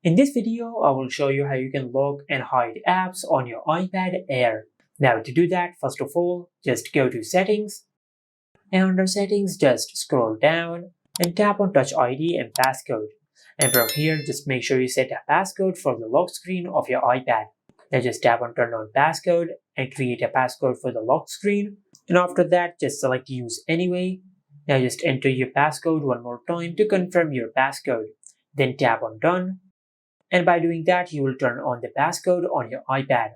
In this video, I will show you how you can lock and hide apps on your iPad Air. Now to do that, first of all, just go to Settings, and under Settings, just scroll down and tap on Touch ID and Passcode. And from here, just make sure you set a passcode for the lock screen of your iPad. Now just tap on Turn on Passcode and create a passcode for the lock screen. And after that, just select Use Anyway. Now just enter your passcode one more time to confirm your passcode. Then tap on Done. And by doing that, you will turn on the passcode on your iPad.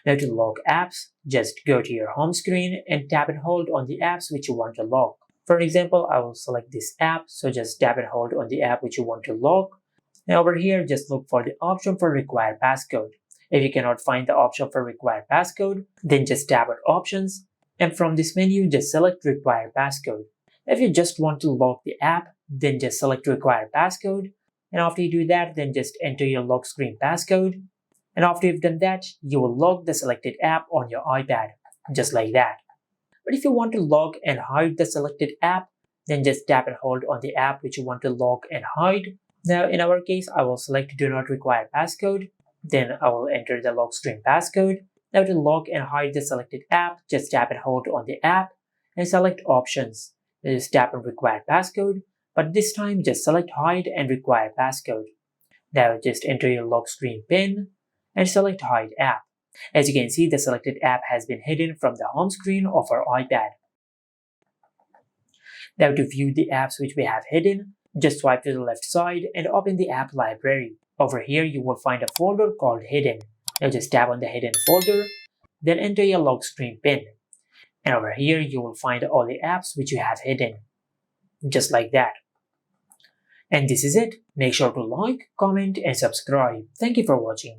Now to lock apps, just go to your home screen and tap and hold on the apps which you want to lock. For example, I will select this app, so just tap and hold on the app which you want to lock. Now over here, just look for the option for require passcode. If you cannot find the option for require passcode, then just tap on Options, and from this menu, just select require passcode. If you just want to lock the app, then just select require passcode. And after you do that, then just enter your lock screen passcode. And after you've done that, you will lock the selected app on your iPad, just like that. But if you want to lock and hide the selected app, then just tap and hold on the app which you want to lock and hide. Now in our case, I will select Do Not Require Passcode. Then I will enter the lock screen passcode. Now to lock and hide the selected app, just tap and hold on the app and select Options. Then just tap on Require Passcode. But this time, just select Hide and Require Passcode. Now just enter your lock screen PIN and select Hide App. As you can see, the selected app has been hidden from the home screen of our iPad. Now to view the apps which we have hidden, just swipe to the left side and open the app library. Over here, you will find a folder called Hidden. Now just tap on the hidden folder, then enter your lock screen PIN. And over here, you will find all the apps which you have hidden. Just like that. And this is it. Make sure to like, comment, and subscribe. Thank you for watching.